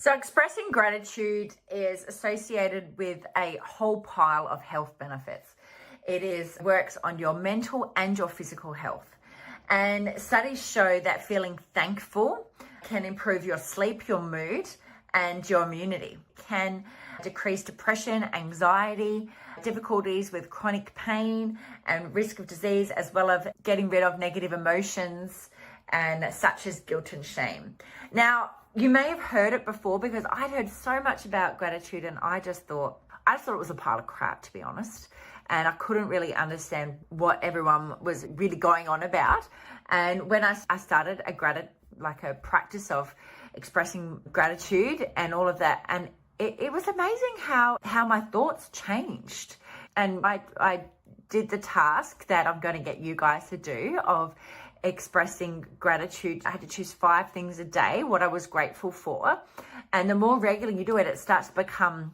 So expressing gratitude is associated with a whole pile of health benefits. Works on your mental and your physical health. And studies show that feeling thankful can improve your sleep, your mood, and your immunity. Can decrease depression, anxiety, difficulties with chronic pain and risk of disease, as well as getting rid of negative emotions and such as guilt and shame. Now, you may have heard it before because I'd heard so much about gratitude and I just thought it was a pile of crap, to be honest. And I couldn't really understand what everyone was really going on about. And when I started a practice of expressing gratitude and all of that, and it was amazing how my thoughts changed. And I did the task that I'm going to get you guys to do of expressing gratitude. I had to choose 5 things a day, what I was grateful for. And the more regularly you do it, it starts to become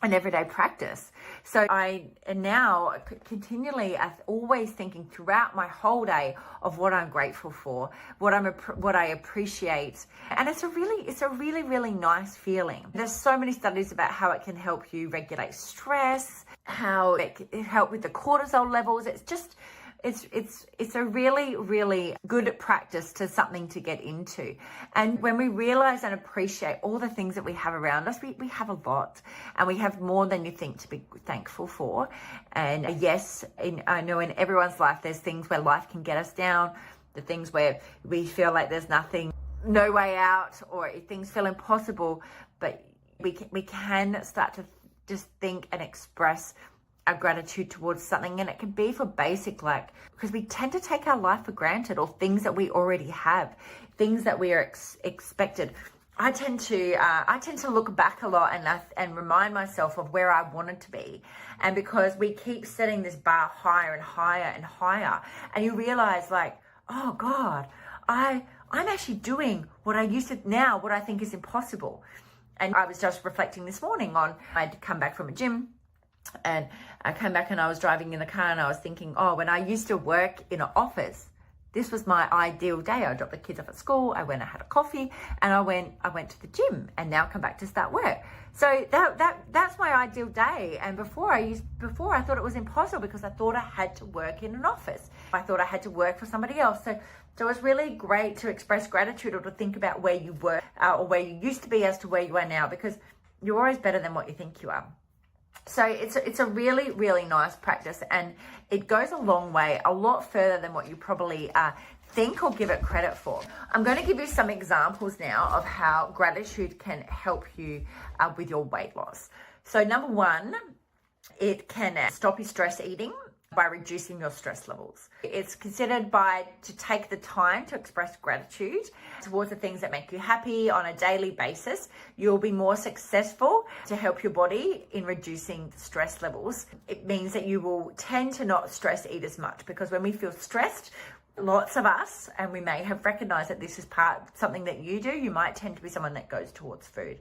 an everyday practice. So I am now continually always thinking throughout my whole day of what I'm grateful for, what I appreciate. And it's a really, really nice feeling. There's so many studies about how it can help you regulate stress, how it can help with the cortisol levels. It's a really, really good practice to something to get into. And when we realize and appreciate all the things that we have around us, we have a lot and we have more than you think to be thankful for. And yes, I know in everyone's life, there's things where life can get us down, the things where we feel like there's no way out, or things feel impossible, but we can start to just think and express our gratitude towards something. And it can be for basic, because we tend to take our life for granted, or things that we already have, things that we are expected. I tend to look back a lot and remind myself of where I wanted to be. And because we keep setting this bar higher and higher and higher, and you realize oh God, I'm actually doing what I think is impossible. And I was just reflecting this morning on, I'd come back from a gym, and I came back and I was driving in the car and I was thinking, when I used to work in an office, this was my ideal day. I dropped the kids off at school, I went and had a coffee, and I went to the gym, and now come back to start work. So that's my ideal day. And before I thought it was impossible because I thought I had to work in an office. I thought I had to work for somebody else. So it's really great to express gratitude, or to think about where you were or where you used to be as to where you are now, because you're always better than what you think you are. So it's a really, really nice practice, and it goes a long way, a lot further than what you probably think or give it credit for. I'm going to give you some examples now of how gratitude can help you with your weight loss. So number 1, it can stop your stress eating by reducing your stress levels. It's considered to take the time to express gratitude towards the things that make you happy on a daily basis. You'll be more successful to help your body in reducing stress levels. It means that you will tend to not stress eat as much, because when we feel stressed, lots of us, and we may have recognized that this is something that you do, you might tend to be someone that goes towards food.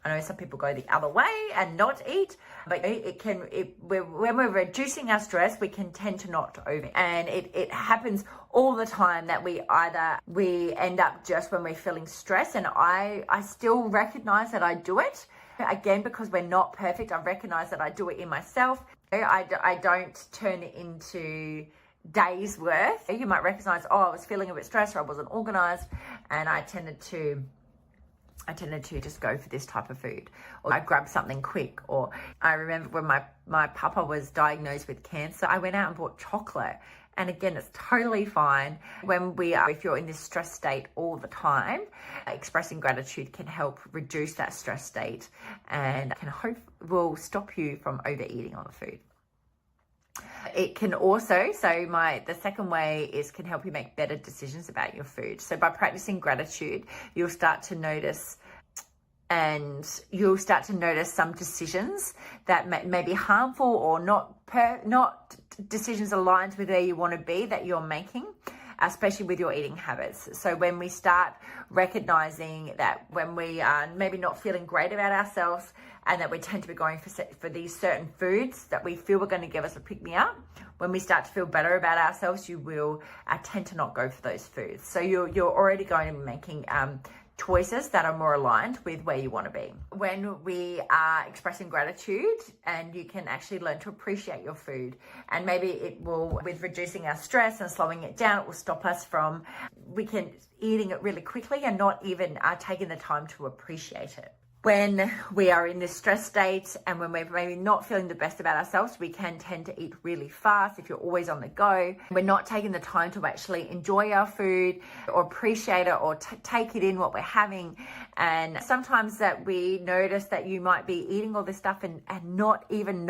I know some people go the other way and not eat, but when we're reducing our stress, we can tend to not over. And it happens all the time that we end up just when we're feeling stressed. And I still recognize that I do it. Again, because we're not perfect, I recognize that I do it in myself. I don't turn it into days worth. You might recognize, I was feeling a bit stressed, or I wasn't organized, and I tended to just go for this type of food, or I grabbed something quick. Or I remember when my papa was diagnosed with cancer, I went out and bought chocolate. And again, it's totally fine if you're in this stress state all the time. Expressing gratitude can help reduce that stress state, and will stop you from overeating on the food. It can also, the second way can help you make better decisions about your food. So by practicing gratitude, you'll start to notice some decisions that may be harmful, or not decisions aligned with where you want to be that you're making, especially with your eating habits. So when we start recognizing that when we are maybe not feeling great about ourselves, and that we tend to be going for these certain foods that we feel are going to give us a pick-me-up, when we start to feel better about ourselves, you will tend to not go for those foods. So you're already going to be making choices that are more aligned with where you want to be. When we are expressing gratitude, and you can actually learn to appreciate your food, and maybe it will, with reducing our stress and slowing it down, it will stop us from eating it really quickly and not even taking the time to appreciate it. When we are in this stress state and when we're maybe not feeling the best about ourselves, we can tend to eat really fast if you're always on the go. We're not taking the time to actually enjoy our food or appreciate it or take it in what we're having. And sometimes that we notice that you might be eating all this stuff and not even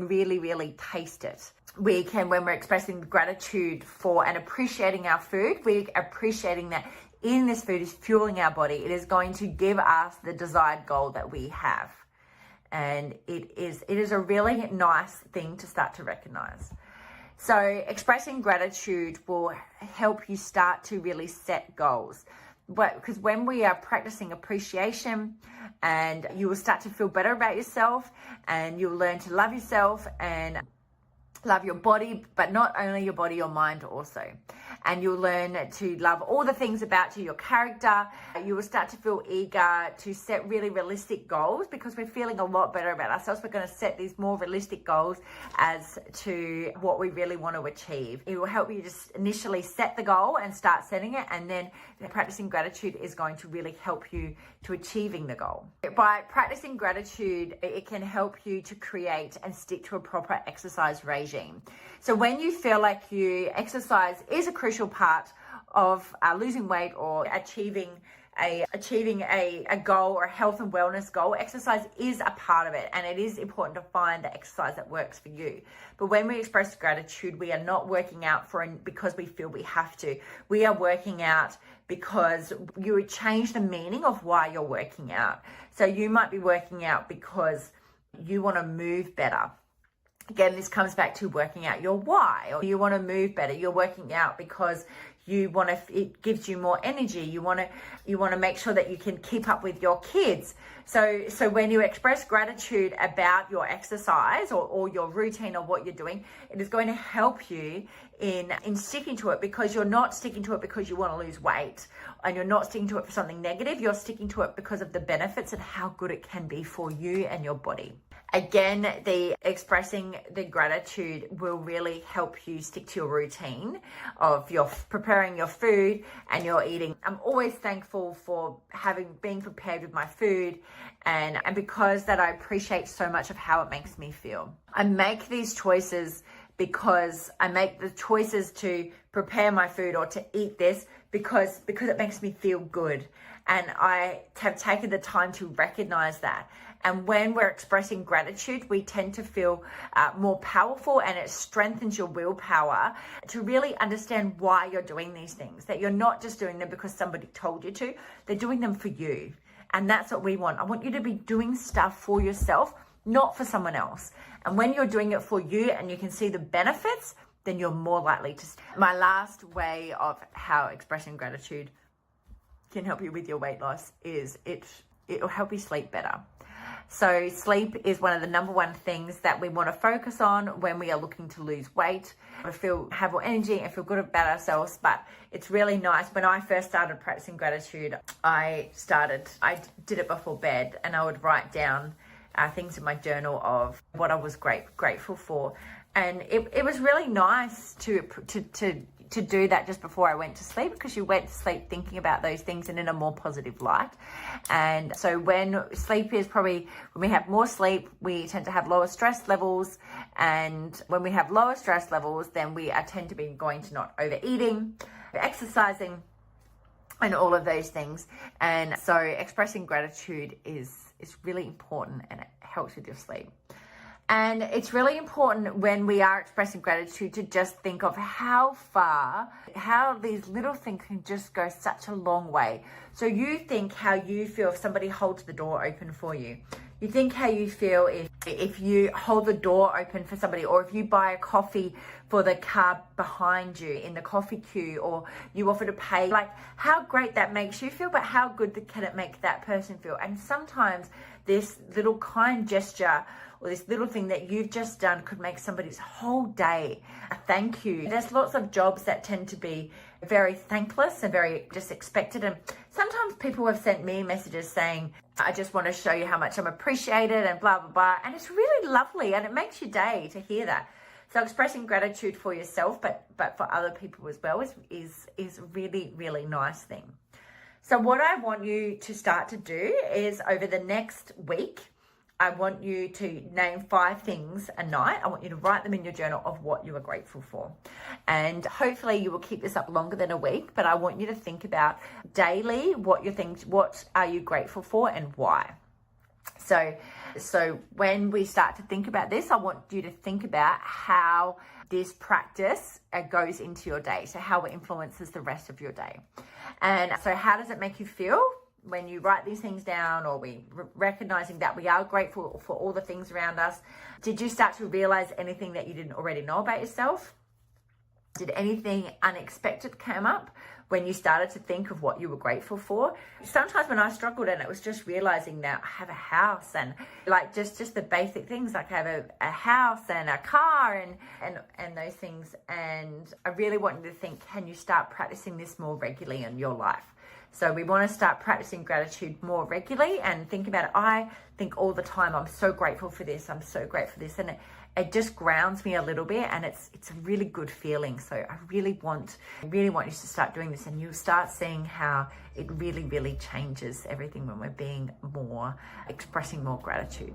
really taste it. We can, when we're expressing gratitude for and appreciating our food, we're appreciating that eating this food is fueling our body. It is going to give us the desired goal that we have. And it is a really nice thing to start to recognize. So expressing gratitude will help you start to really set goals. Because when we are practicing appreciation, and you will start to feel better about yourself, and you'll learn to love yourself and love your body, but not only your body, your mind also. And you'll learn to love all the things about you, your character. You will start to feel eager to set really realistic goals, because we're feeling a lot better about ourselves. We're going to set these more realistic goals as to what we really want to achieve. It will help you just initially set the goal and start setting it, and then practicing gratitude is going to really help you to achieving the goal. By practicing gratitude, it can help you to create and stick to a proper exercise regime. So when you feel like exercise is a crucial part of losing weight or achieving a goal or a health and wellness goal, exercise is a part of it, and it is important to find the exercise that works for you. But when we express gratitude, we are not working out because we feel we have to. We are working out because you would change the meaning of why you're working out. So you might be working out because you want to move better. Again, this comes back to working out your why, or you want to move better. You're working out because it gives you more energy. You want to make sure that you can keep up with your kids. So when you express gratitude about your exercise or your routine or what you're doing, it is going to help you in sticking to it, because you're not sticking to it because you want to lose weight, and you're not sticking to it for something negative. You're sticking to it because of the benefits and how good it can be for you and your body. Again, the expressing the gratitude will really help you stick to your routine of your preparing your food and your eating. I'm always thankful for being prepared with my food, and because that I appreciate so much of how it makes me feel. I make these choices because I make the choices to prepare my food or to eat this because it makes me feel good. And I have taken the time to recognize that. And when we're expressing gratitude, we tend to feel more powerful, and it strengthens your willpower to really understand why you're doing these things, that you're not just doing them because somebody told you to, they're doing them for you. And that's what we want. I want you to be doing stuff for yourself, not for someone else. And when you're doing it for you and you can see the benefits, then you're more likely to. My last way of how expressing gratitude can help you with your weight loss is it'll help you sleep better. So sleep is one of the number one things that we want to focus on when we are looking to lose weight, have more energy and feel good about ourselves. But it's really nice. When I first started practicing gratitude, I did it before bed, and I would write down things in my journal of what I was grateful for. And it was really nice to do that just before I went to sleep, because you went to sleep thinking about those things and in a more positive light. And so when we have more sleep, we tend to have lower stress levels. And when we have lower stress levels, then we tend to be going to not overeating, exercising, and all of those things. And so expressing gratitude is really important, and it helps with your sleep. And it's really important when we are expressing gratitude to just think of how these little things can just go such a long way. So you think how you feel if somebody holds the door open for you. You think how you feel if you hold the door open for somebody, or if you buy a coffee for the car behind you in the coffee queue, or you offer to pay, like how great that makes you feel, but how good can it make that person feel? And sometimes this little kind gesture or this little thing that you've just done could make somebody's whole day. A thank you. There's lots of jobs that tend to be very thankless and very just expected. And sometimes people have sent me messages saying, I just want to show you how much I'm appreciated and blah, blah, blah. And it's really lovely and it makes your day to hear that. So expressing gratitude for yourself, but for other people as well is a really, really nice thing. So what I want you to start to do is over the next week, I want you to name 5 things a night. I want you to write them in your journal of what you are grateful for. And hopefully you will keep this up longer than a week, but I want you to think about daily what are you grateful for and why. So when we start to think about this, I want you to think about how this practice goes into your day. So how it influences the rest of your day. And so how does it make you feel when you write these things down, or we recognizing that we are grateful for all the things around us? Did you start to realize anything that you didn't already know about yourself? Did anything unexpected come up when you started to think of what you were grateful for? Sometimes when I struggled, and it was just realizing that I have a house, and like just the basic things, like I have a house and a car and those things. And I really want you to think, can you start practicing this more regularly in your life? So we want to start practicing gratitude more regularly and think about it. I think all the time, I'm so grateful for this. I'm so grateful for this. And it just grounds me a little bit, and it's a really good feeling. So I really want you to start doing this, and you'll start seeing how it really, really changes everything when we're being expressing more gratitude.